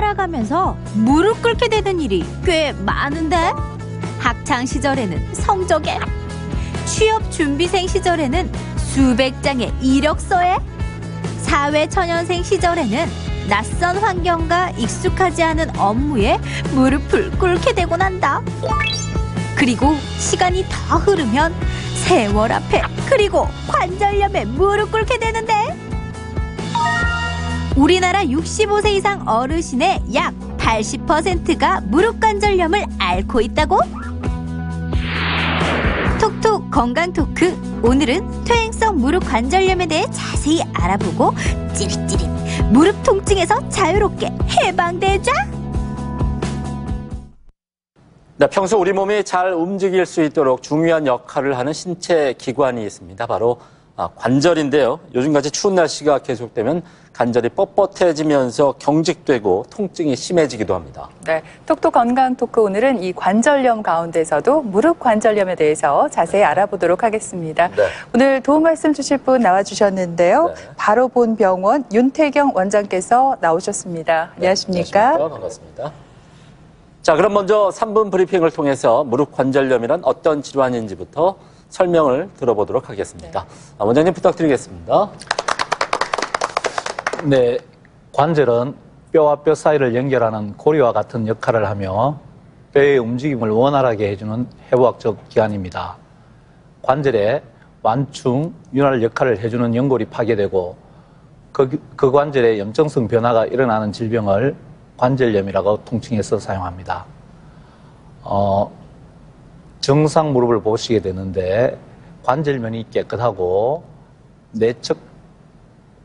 살아가면서 무릎 꿇게 되는 일이 꽤 많은데, 학창 시절에는 성적에, 취업 준비생 시절에는 수백 장의 이력서에, 사회초년생 시절에는 낯선 환경과 익숙하지 않은 업무에 무릎을 꿇게 되곤 한다. 그리고 시간이 더 흐르면 세월 앞에, 그리고 관절염에 무릎 꿇게 되는데, 우리나라 65세 이상 어르신의 약 80%가 무릎 관절염을 앓고 있다고? 톡톡 건강 토크, 오늘은 퇴행성 무릎 관절염에 대해 자세히 알아보고 찌릿찌릿 무릎 통증에서 자유롭게 해방되자. 네, 평소 우리 몸이 잘 움직일 수 있도록 중요한 역할을 하는 신체 기관이 있습니다. 바로 관절인데요. 요즘같이 추운 날씨가 계속되면 관절이 뻣뻣해지면서 경직되고 통증이 심해지기도 합니다. 네, 톡톡 건강 토크, 오늘은 이 관절염 가운데서도 무릎 관절염에 대해서 자세히 알아보도록 하겠습니다. 네. 오늘 도움 말씀 주실 분 나와주셨는데요. 네. 바로 본 병원 윤태경 원장께서 나오셨습니다. 안녕하십니까? 안녕하십니까? 반갑습니다. 자, 그럼 먼저 3분 브리핑을 통해서 무릎 관절염이란 어떤 질환인지부터 설명을 들어보도록 하겠습니다. 원장님 부탁드리겠습니다. 네, 관절은 뼈와 뼈 사이를 연결하는 고리와 같은 역할을 하며 뼈의 움직임을 원활하게 해주는 해부학적 기관입니다. 관절에 완충, 윤활 역할을 해주는 연골이 파괴되고 그 관절에 염증성 변화가 일어나는 질병을 관절염이라고 통칭해서 사용합니다. 정상 무릎을 보시게 되는데 관절면이 깨끗하고 내측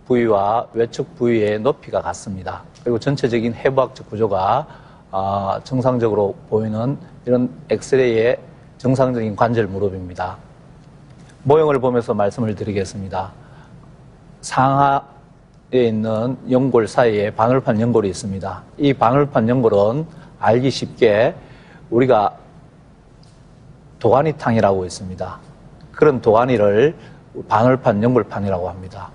부위와 외측 부위의 높이가 같습니다. 그리고 전체적인 해부학적 구조가 정상적으로 보이는 이런 엑스레이의 정상적인 관절 무릎입니다. 모형을 보면서 말씀을 드리겠습니다. 상하에 있는 연골 사이에 반월판 연골이 있습니다. 이 반월판 연골은 알기 쉽게 우리가 도가니탕이라고 있습니다. 그런 도가니를 반월판 연골판이라고 합니다.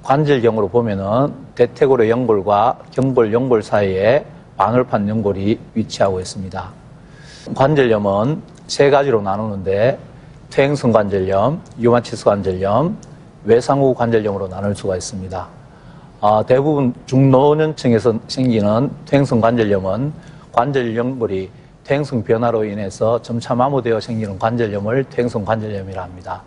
관절경으로 보면은 대퇴골의 연골과 경골 연골 사이에 반월판 연골이 위치하고 있습니다. 관절염은 세 가지로 나누는데 퇴행성 관절염, 류마티스 관절염, 외상후 관절염으로 나눌 수가 있습니다. 대부분 중노년층에서 생기는 퇴행성 관절염은 관절 연골이 퇴행성 변화로 인해서 점차 마모되어 생기는 관절염을 퇴행성 관절염이라 합니다.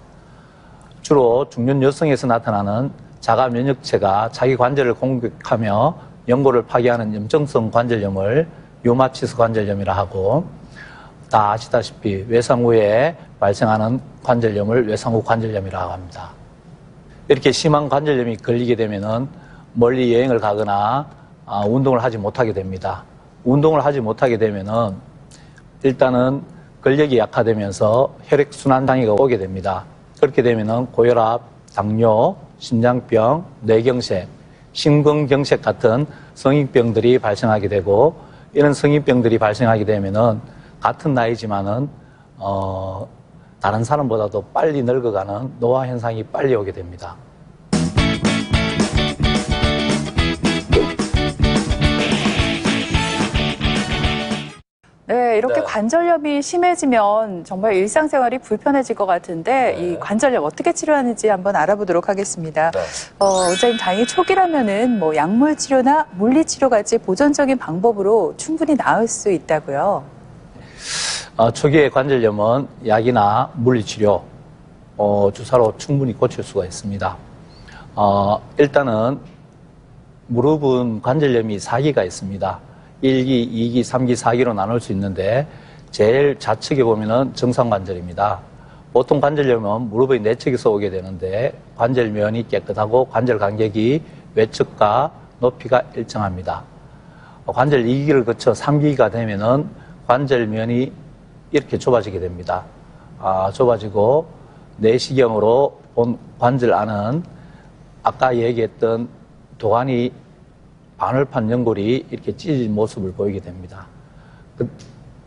주로 중년 여성에서 나타나는 자가 면역체가 자기 관절을 공격하며 연골을 파괴하는 염증성 관절염을 류마티스 관절염이라 하고, 다 아시다시피 외상 후에 발생하는 관절염을 외상 후 관절염이라고 합니다. 이렇게 심한 관절염이 걸리게 되면은 멀리 여행을 가거나 운동을 하지 못하게 됩니다. 운동을 하지 못하게 되면은 일단은 근력이 약화되면서 혈액순환 장애가 오게 됩니다. 그렇게 되면은 고혈압, 당뇨, 심장병, 뇌경색, 심근경색 같은 성인병들이 발생하게 되고, 이런 성인병들이 발생하게 되면은 같은 나이지만은 다른 사람보다도 빨리 늙어가는 노화 현상이 빨리 오게 됩니다. 네, 이렇게 관절염이 심해지면 정말 일상생활이 불편해질 것 같은데 이 관절염 어떻게 치료하는지 한번 알아보도록 하겠습니다. 원장님, 다행히 초기라면은 뭐 약물 치료나 물리 치료 같이 보존적인 방법으로 충분히 나을 수 있다고요. 초기의 관절염은 약이나 물리치료, 주사로 충분히 고칠 수가 있습니다. 일단은 무릎은 관절염이 4기가 있습니다. 1기, 2기, 3기, 4기로 나눌 수 있는데 제일 좌측에 보면은 정상관절입니다. 보통 관절염은 무릎의 내측에서 오게 되는데 관절면이 깨끗하고 관절 간격이 외측과 높이가 일정합니다. 관절 2기를 거쳐 3기가 되면은 관절면이 이렇게 좁아지게 됩니다. 좁아지고 내시경으로 본 관절 안은 아까 얘기했던 도가니 반월판 연골이 이렇게 찢어진 모습을 보이게 됩니다.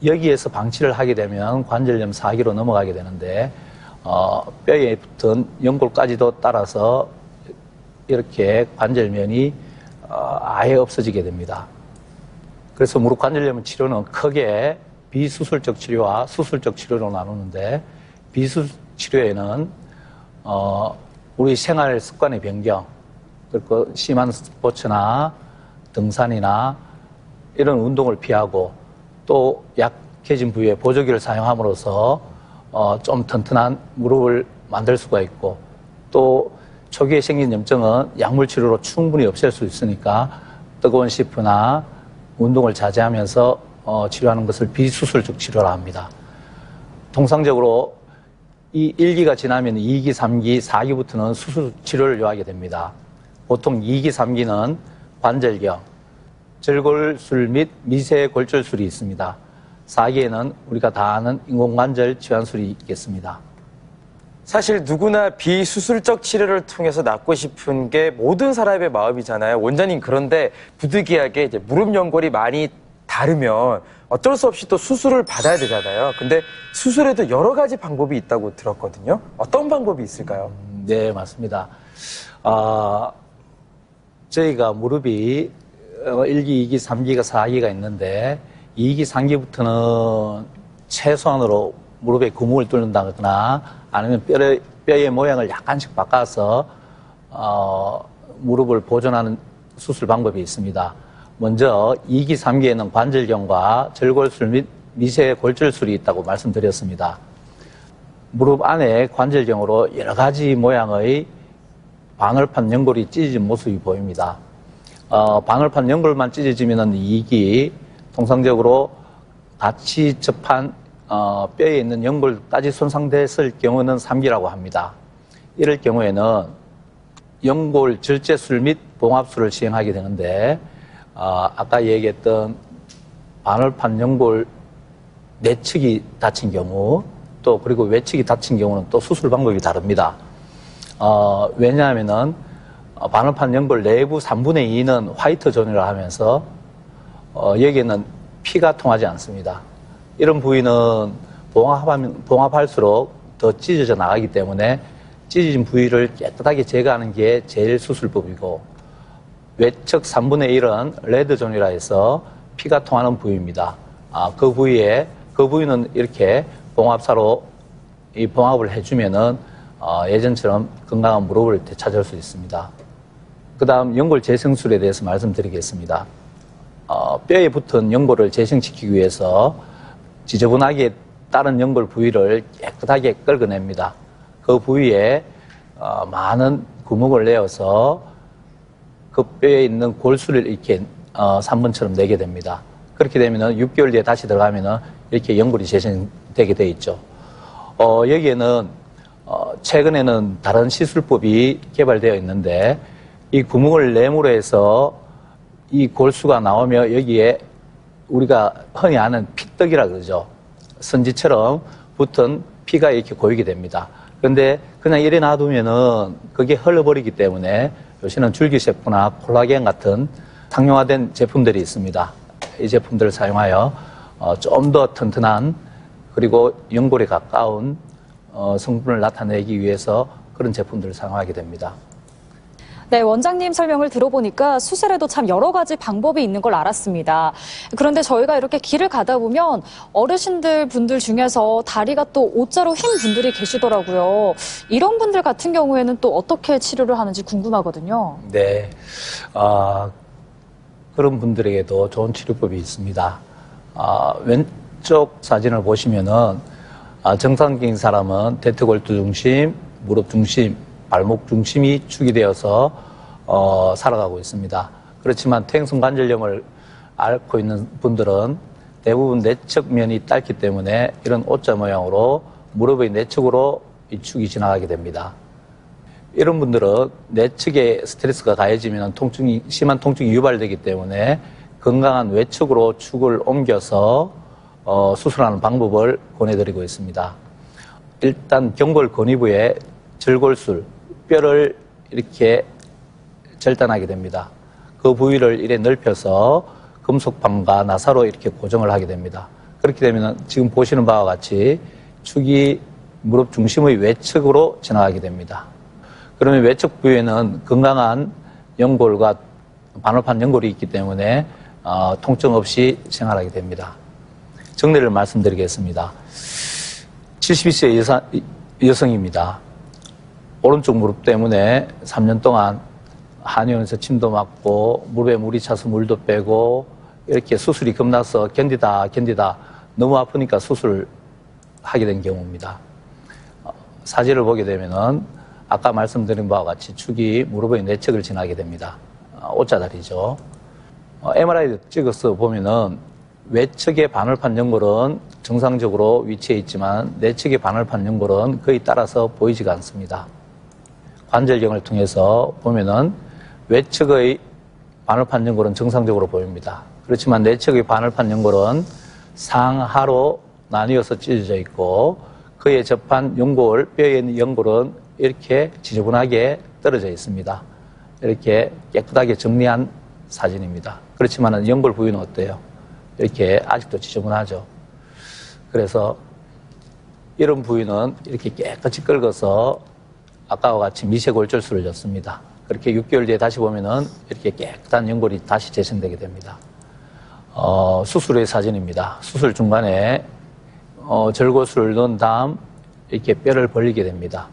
여기에서 방치를 하게 되면 관절염 4기로 넘어가게 되는데 뼈에 붙은 연골까지도 따라서 이렇게 관절면이 아예 없어지게 됩니다. 그래서 무릎 관절염 치료는 크게 비수술적 치료와 수술적 치료로 나누는데, 비수술 치료에는 우리 생활 습관의 변경, 그리고 심한 스포츠나 등산이나 이런 운동을 피하고, 또 약해진 부위에 보조기를 사용함으로써 좀 튼튼한 무릎을 만들 수가 있고, 또 초기에 생긴 염증은 약물 치료로 충분히 없앨 수 있으니까 뜨거운 시프나 운동을 자제하면서 치료하는 것을 비수술적 치료라 합니다. 통상적으로 이 1기가 지나면 2기, 3기, 4기부터는 수술 치료를 요하게 됩니다. 보통 2기, 3기는 관절경, 절골술 및 미세골절술이 있습니다. 4기에는 우리가 다 아는 인공관절 치환술이 있겠습니다. 사실 누구나 비수술적 치료를 통해서 낫고 싶은 게 모든 사람의 마음이잖아요. 원장님, 그런데 부득이하게 이제 무릎 연골이 많이 다르면 어쩔 수 없이 또 수술을 받아야 되잖아요. 근데 수술에도 여러 가지 방법이 있다고 들었거든요. 어떤 방법이 있을까요? 네, 맞습니다. 저희가 무릎이 1기, 2기, 3기가 4기가 있는데 2기, 3기부터는 최소한으로 무릎에 구멍을 뚫는다거나 아니면 뼈의 모양을 약간씩 바꿔서 무릎을 보존하는 수술 방법이 있습니다. 먼저 2기, 3기에는 관절경과 절골술 및 미세골절술이 있다고 말씀드렸습니다. 무릎 안에 관절경으로 여러 가지 모양의 방울판 연골이 찢어진 모습이 보입니다. 방울판 연골만 찢어지면 2기, 통상적으로 같이 접한 뼈에 있는 연골까지 손상됐을 경우는 3기라고 합니다. 이럴 경우에는 연골 절제술 및 봉합술을 시행하게 되는데, 아까 얘기했던 반월판 연골 내측이 다친 경우, 또 그리고 외측이 다친 경우는 또 수술 방법이 다릅니다. 왜냐하면은 반월판 연골 내부 3분의 2는 화이트 존이라 하면서 여기에는 피가 통하지 않습니다. 이런 부위는 봉합할수록 더 찢어져 나가기 때문에 찢어진 부위를 깨끗하게 제거하는 게 제일 수술법이고, 외측 3분의 1은 레드존이라 해서 피가 통하는 부위입니다. 그 부위는 이렇게 봉합사로 이 봉합을 해주면은 예전처럼 건강한 무릎을 되찾을 수 있습니다. 그 다음 연골 재생술에 대해서 말씀드리겠습니다. 뼈에 붙은 연골을 재생시키기 위해서 지저분하게 다른 연골 부위를 깨끗하게 긁어냅니다. 그 부위에 많은 구멍을 내어서 그 뼈에 있는 골수를 이렇게 3번처럼 내게 됩니다. 그렇게 되면 6개월 뒤에 다시 들어가면 이렇게 연골이 재생되게 돼 있죠. 여기에는 최근에는 다른 시술법이 개발되어 있는데, 이 구멍을 내므로 해서 이 골수가 나오며 여기에 우리가 흔히 아는 피떡이라 그러죠. 선지처럼 붙은 피가 이렇게 고이게 됩니다. 그런데 그냥 이래 놔두면은 그게 흘러버리기 때문에 요새는 줄기세포나 콜라겐 같은 상용화된 제품들이 있습니다. 이 제품들을 사용하여 좀 더 튼튼한, 그리고 연골에 가까운 성분을 나타내기 위해서 그런 제품들을 사용하게 됩니다. 네, 원장님 설명을 들어보니까 수술에도 참 여러 가지 방법이 있는 걸 알았습니다. 그런데 저희가 이렇게 길을 가다 보면 어르신들 분들 중에서 다리가 또 O자로 휜 분들이 계시더라고요. 이런 분들 같은 경우에는 또 어떻게 치료를 하는지 궁금하거든요. 네, 그런 분들에게도 좋은 치료법이 있습니다. 왼쪽 사진을 보시면은 정상적인 사람은 대퇴골두 중심, 무릎 중심, 발목 중심이 축이 되어서 살아가고 있습니다. 그렇지만 퇴행성 관절염을 앓고 있는 분들은 대부분 내측면이 짧기 때문에 이런 O자 모양으로 무릎의 내측으로 이 축이 지나가게 됩니다. 이런 분들은 내측에 스트레스가 가해지면 심한 통증이 유발되기 때문에 건강한 외측으로 축을 옮겨서 수술하는 방법을 권해드리고 있습니다. 일단 경골 건의부에 절골술, 뼈를 이렇게 절단하게 됩니다. 그 부위를 이렇게 넓혀서 금속판과 나사로 이렇게 고정을 하게 됩니다. 그렇게 되면 지금 보시는 바와 같이 축이 무릎 중심의 외측으로 지나가게 됩니다. 그러면 외측 부위에는 건강한 연골과 반월판 연골이 있기 때문에 통증 없이 생활하게 됩니다. 정리를 말씀드리겠습니다. 72세 여성입니다. 오른쪽 무릎 때문에 3년 동안 한의원에서 침도 맞고 무릎에 물이 차서 물도 빼고 이렇게 수술이 겁나서 견디다 너무 아프니까 수술을 하게 된 경우입니다. 사진을 보게 되면은 아까 말씀드린 바와 같이 축이 무릎의 내측을 지나게 됩니다. O자다리죠. MRI 찍어서 보면은 외측의 반월판 연골은 정상적으로 위치해 있지만 내측의 반월판 연골은 거의 따라서 보이지가 않습니다. 관절경을 통해서 보면은 외측의 반월판 연골은 정상적으로 보입니다. 그렇지만 내측의 반월판 연골은 상하로 나뉘어서 찢어져 있고 그에 접한 연골, 뼈에 있는 연골은 이렇게 지저분하게 떨어져 있습니다. 이렇게 깨끗하게 정리한 사진입니다. 그렇지만 연골 부위는 어때요? 이렇게 아직도 지저분하죠. 그래서 이런 부위는 이렇게 깨끗이 긁어서 아까와 같이 미세골절술을 줬습니다. 그렇게 6개월 뒤에 다시 보면은 이렇게 깨끗한 연골이 다시 재생되게 됩니다. 수술 후의 사진입니다. 수술 중간에 절골술을 넣은 다음 이렇게 뼈를 벌리게 됩니다.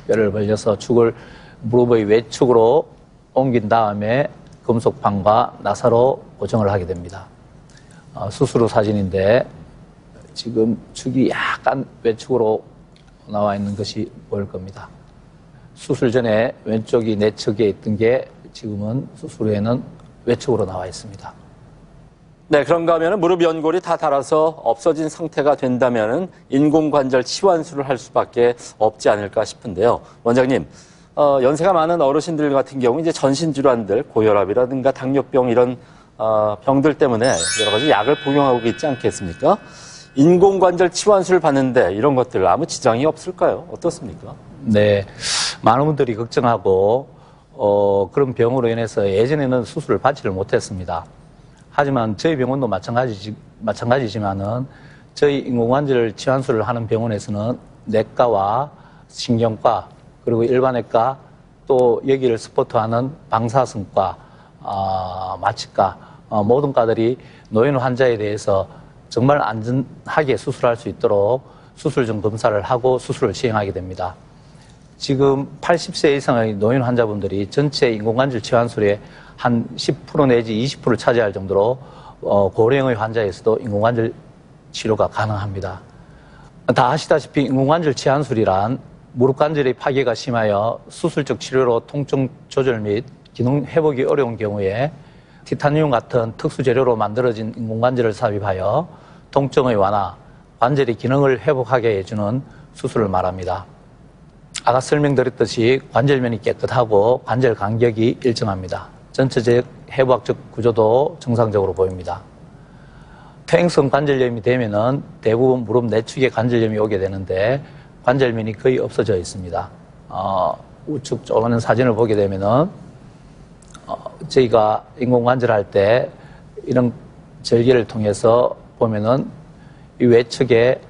뼈를 벌려서 축을 무릎의 외축으로 옮긴 다음에 금속판과 나사로 고정을 하게 됩니다. 수술 후 사진인데 지금 축이 약간 외축으로 나와 있는 것이 보일 겁니다. 수술 전에 왼쪽이 내측에 있던 게 지금은 수술 후에는 외측으로 나와 있습니다. 네, 그런가 하면 무릎 연골이 다 닳아서 없어진 상태가 된다면 인공관절 치환술을 할 수밖에 없지 않을까 싶은데요. 원장님, 연세가 많은 어르신들 같은 경우 이제 전신질환들, 고혈압이라든가 당뇨병 이런 병들 때문에 여러 가지 약을 복용하고 있지 않겠습니까? 인공관절 치환술을 받는데 이런 것들 아무 지장이 없을까요? 어떻습니까? 네, 많은 분들이 걱정하고 그런 병으로 인해서 예전에는 수술을 받지를 못했습니다. 하지만 저희 병원도 마찬가지지만은 저희 인공관절 치환술을 하는 병원에서는 내과와 신경과 그리고 일반외과 또 여기를 스포트하는 방사선과 마취과 모든 과들이 노인 환자에 대해서 정말 안전하게 수술할 수 있도록 수술 전 검사를 하고 수술을 시행하게 됩니다. 지금 80세 이상의 노인 환자분들이 전체 인공관절 치환술의 한 10% 내지 20%를 차지할 정도로 고령의 환자에서도 인공관절 치료가 가능합니다. 다 아시다시피 인공관절 치환술이란 무릎 관절의 파괴가 심하여 수술적 치료로 통증 조절 및 기능 회복이 어려운 경우에 티타늄 같은 특수 재료로 만들어진 인공관절을 삽입하여 통증의 완화, 관절의 기능을 회복하게 해주는 수술을 말합니다. 아까 설명드렸듯이 관절면이 깨끗하고 관절 간격이 일정합니다. 전체적 해부학적 구조도 정상적으로 보입니다. 퇴행성 관절염이 되면은 대부분 무릎 내측에 관절염이 오게 되는데 관절면이 거의 없어져 있습니다. 우측 조그마한 사진을 보게 되면은 저희가 인공관절 할 때 이런 절개를 통해서 보면은 이 외측에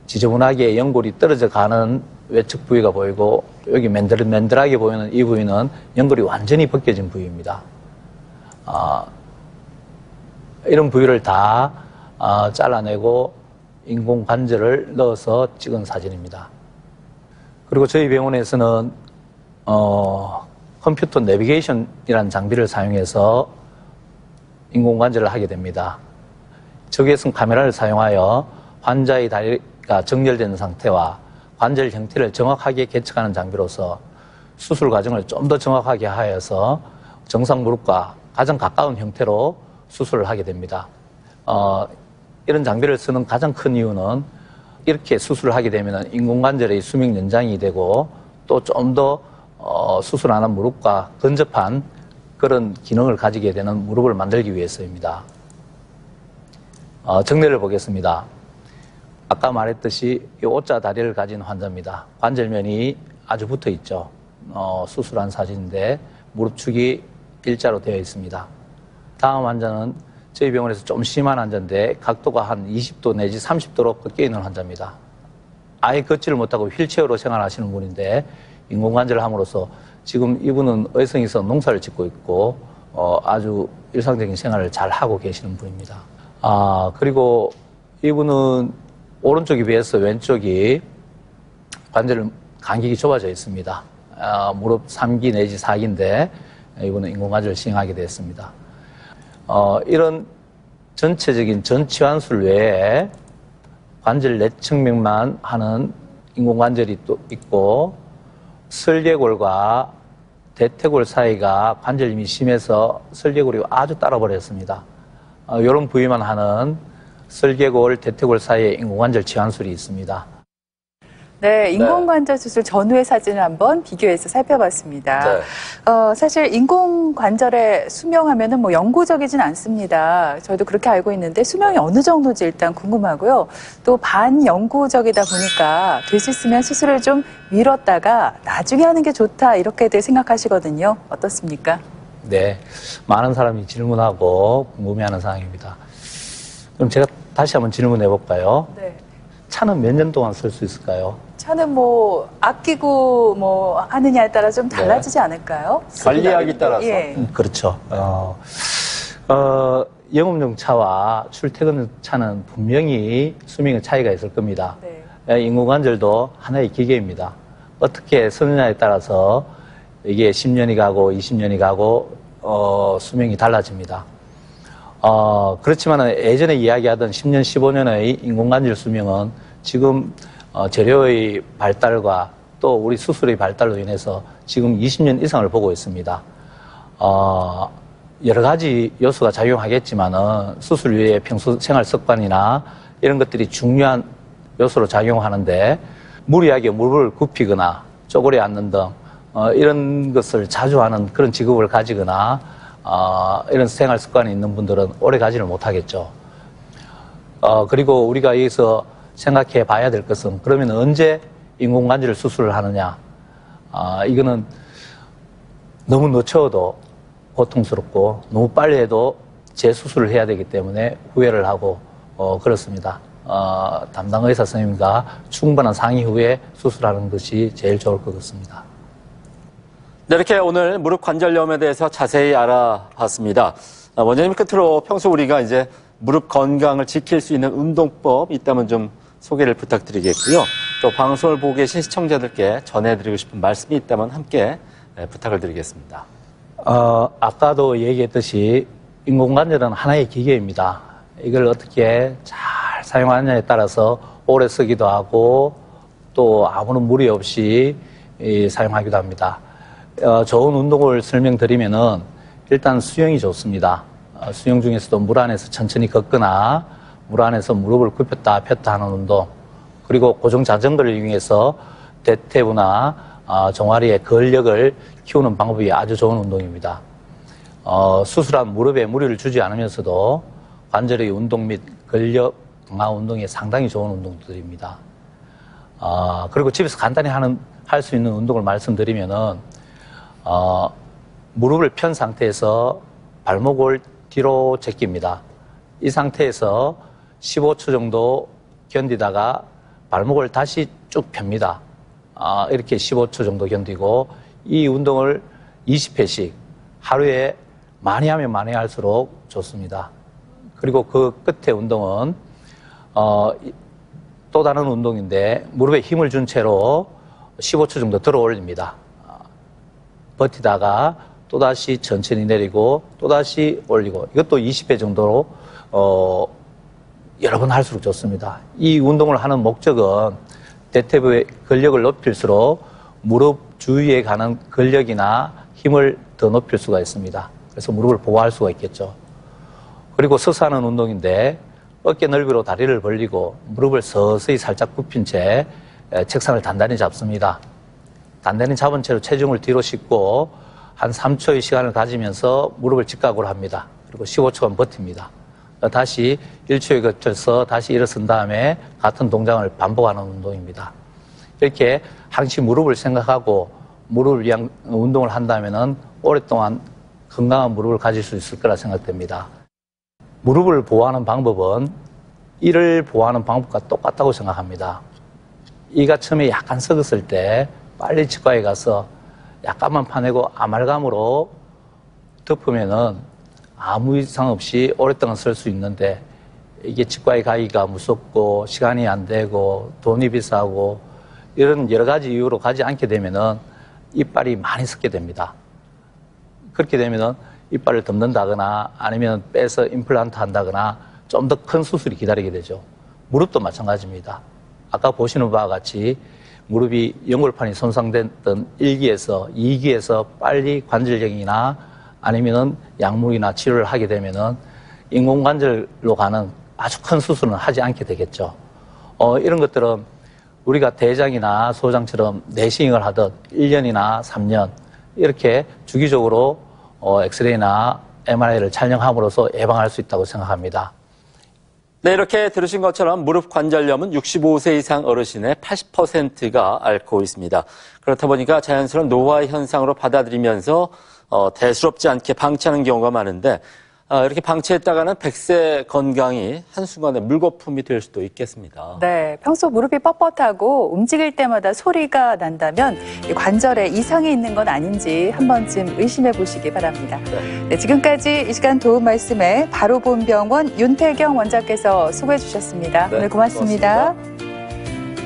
지저분하게 연골이 떨어져 가는 외측 부위가 보이고 여기 맨들맨들하게 보이는 이 부위는 연골이 완전히 벗겨진 부위입니다. 이런 부위를 다 잘라내고 인공관절을 넣어서 찍은 사진입니다. 그리고 저희 병원에서는 컴퓨터 내비게이션이라는 장비를 사용해서 인공관절을 하게 됩니다. 적외선 카메라를 사용하여 환자의 다리가 정렬된 상태와 관절 형태를 정확하게 계측하는 장비로서 수술 과정을 좀 더 정확하게 하여서 정상 무릎과 가장 가까운 형태로 수술을 하게 됩니다. 이런 장비를 쓰는 가장 큰 이유는 이렇게 수술을 하게 되면 인공관절의 수명 연장이 되고 또 좀 더 수술 안 한 무릎과 근접한 그런 기능을 가지게 되는 무릎을 만들기 위해서입니다. 정례를 보겠습니다. 아까 말했듯이 이 O자 다리를 가진 환자입니다. 관절면이 아주 붙어 있죠. 수술한 사진인데 무릎축이 일자로 되어 있습니다. 다음 환자는 저희 병원에서 좀 심한 환자인데 각도가 한 20도 내지 30도로 꺾여 있는 환자입니다. 아예 걷지를 못하고 휠체어로 생활하시는 분인데 인공관절을 함으로써 지금 이분은 의성에서 농사를 짓고 있고 아주 일상적인 생활을 잘 하고 계시는 분입니다. 그리고 이분은 오른쪽에 비해서 왼쪽이 관절 간격이 좁아져 있습니다. 무릎 3기 내지 4기인데 이분은 인공관절을 시행하게 됐습니다. 이런 전체적인 전치환술 외에 관절 내측면만 하는 인공관절이 또 있고 설계골과 대퇴골 사이가 관절염이 심해서 설계골이 아주 따라버렸습니다. 이런 부위만 하는 설계골, 대퇴골 사이에 인공관절 치환술이 있습니다. 네, 인공관절 수술 전후의 사진을 한번 비교해서 살펴봤습니다. 사실 인공관절의 수명하면은 뭐 영구적이진 않습니다. 저희도 그렇게 알고 있는데 수명이 어느 정도인지 일단 궁금하고요. 또 반영구적이다 보니까 될 수 있으면 수술을 좀 미뤘다가 나중에 하는 게 좋다 이렇게들 생각하시거든요. 어떻습니까? 네, 많은 사람이 질문하고 궁금해하는 사항입니다. 그럼 제가 다시 한번 질문해 볼까요? 네. 차는 몇 년 동안 쓸 수 있을까요? 차는 뭐 아끼고 뭐 하느냐에 따라 좀 달라지지 않을까요? 관리하기 따라서. 예. 그렇죠. 영업용 차와 출퇴근 차는 분명히 수명의 차이가 있을 겁니다. 네. 인공관절도 하나의 기계입니다. 어떻게 쓰느냐에 따라서 이게 10년이 가고 20년이 가고 수명이 달라집니다. 그렇지만 예전에 이야기하던 10년, 15년의 인공관절 수명은 지금 재료의 발달과 또 우리 수술의 발달로 인해서 지금 20년 이상을 보고 있습니다. 여러 가지 요소가 작용하겠지만은 수술 외에 평소 생활 습관이나 이런 것들이 중요한 요소로 작용하는데 무리하게 무릎을 굽히거나 쪼그려 앉는 등 이런 것을 자주 하는 그런 직업을 가지거나 이런 생활 습관이 있는 분들은 오래 가지를 못하겠죠. 그리고 우리가 여기서 생각해 봐야 될 것은 그러면 언제 인공관절 수술을 하느냐. 이거는 너무 늦춰도 고통스럽고 너무 빨리 해도 재수술을 해야 되기 때문에 후회를 하고 그렇습니다. 담당 의사 선생님과 충분한 상의 후에 수술하는 것이 제일 좋을 것 같습니다. 네, 이렇게 오늘 무릎 관절염에 대해서 자세히 알아봤습니다. 원장님 끝으로 평소 우리가 이제 무릎 건강을 지킬 수 있는 운동법 있다면 좀 소개를 부탁드리겠고요. 또 방송을 보고 계신 시청자들께 전해드리고 싶은 말씀이 있다면 함께 부탁을 드리겠습니다. 아까도 얘기했듯이 인공관절은 하나의 기계입니다. 이걸 어떻게 잘 사용하느냐에 따라서 오래 쓰기도 하고 또 아무런 무리 없이 사용하기도 합니다. 좋은 운동을 설명드리면은 일단 수영이 좋습니다. 수영 중에서도 물 안에서 천천히 걷거나 물 안에서 무릎을 굽혔다 폈다 하는 운동, 그리고 고정 자전거를 이용해서 대퇴부나 종아리의 근력을 키우는 방법이 아주 좋은 운동입니다. 수술한 무릎에 무리를 주지 않으면서도 관절의 운동 및 근력 강화 운동에 상당히 좋은 운동들입니다. 그리고 집에서 간단히 할 수 있는 운동을 말씀드리면은 무릎을 편 상태에서 발목을 뒤로 제낍니다. 이 상태에서 15초 정도 견디다가 발목을 다시 쭉 펴니다. 이렇게 15초 정도 견디고 이 운동을 20회씩 하루에 많이 하면 많이 할수록 좋습니다. 그리고 그 끝에 운동은 또 다른 운동인데 무릎에 힘을 준 채로 15초 정도 들어 올립니다. 버티다가 또다시 천천히 내리고 또다시 올리고 이것도 20회 정도로 여러 번 할수록 좋습니다. 이 운동을 하는 목적은 대퇴부의 근력을 높일수록 무릎 주위에 가는 근력이나 힘을 더 높일 수가 있습니다. 그래서 무릎을 보호할 수가 있겠죠. 그리고 서서 하는 운동인데 어깨 넓이로 다리를 벌리고 무릎을 서서히 살짝 굽힌 채 책상을 단단히 잡습니다. 단단히 잡은 채로 체중을 뒤로 싣고 한 3초의 시간을 가지면서 무릎을 직각으로 합니다. 그리고 15초간 버팁니다. 다시 1초에 거쳐서 다시 일어선 다음에 같은 동작을 반복하는 운동입니다. 이렇게 항시 무릎을 생각하고 무릎을 위한 운동을 한다면 오랫동안 건강한 무릎을 가질 수 있을 거라 생각됩니다. 무릎을 보호하는 방법은 이를 보호하는 방법과 똑같다고 생각합니다. 이가 처음에 약간 썩었을 때 빨리 치과에 가서 약간만 파내고 아말감으로 덮으면은 아무 이상 없이 오랫동안 쓸 수 있는데 이게 치과에 가기가 무섭고 시간이 안 되고 돈이 비싸고 이런 여러 가지 이유로 가지 않게 되면은 이빨이 많이 썩게 됩니다. 그렇게 되면은 이빨을 덮는다거나 아니면 빼서 임플란트 한다거나 좀 더 큰 수술이 기다리게 되죠. 무릎도 마찬가지입니다. 아까 보시는 바와 같이 무릎이 연골판이 손상됐던 1기에서 2기에서 빨리 관절경이나 아니면은 약물이나 치료를 하게 되면은 인공관절로 가는 아주 큰 수술은 하지 않게 되겠죠. 이런 것들은 우리가 대장이나 소장처럼 내시경을 하듯 1년이나 3년 이렇게 주기적으로 엑스레이나 MRI를 촬영함으로써 예방할 수 있다고 생각합니다. 네, 이렇게 들으신 것처럼 무릎 관절염은 65세 이상 어르신의 80%가 앓고 있습니다. 그렇다 보니까 자연스러운 노화 현상으로 받아들이면서 대수롭지 않게 방치하는 경우가 많은데 이렇게 방치했다가는 100세 건강이 한순간에 물거품이 될 수도 있겠습니다. 네, 평소 무릎이 뻣뻣하고 움직일 때마다 소리가 난다면 이 관절에 이상이 있는 건 아닌지 한 번쯤 의심해 보시기 바랍니다. 네, 지금까지 이 시간 도움 말씀에 바로본병원 윤태경 원장께서 수고해 주셨습니다. 네, 오늘 고맙습니다.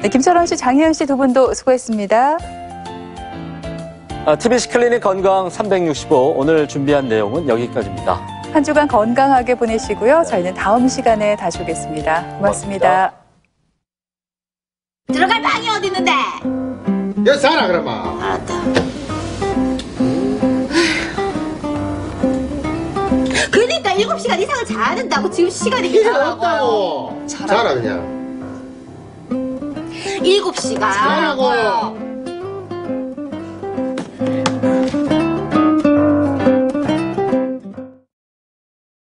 네, 김철원 씨, 장혜연 씨 두 분도 수고했습니다. TBC 클리닉 건강 365 오늘 준비한 내용은 여기까지입니다. 한 주간 건강하게 보내시고요. 저희는 다음 시간에 다시 오겠습니다. 고맙습니다. 들어갈 방이 어디 있는데? 여기 살아 그러면. 알았다. 그러니까 7시간 이상을 자야 된다고 지금 시간이 필요 이상하고. 없다고. 자라 그냥. 7시간. 자라고.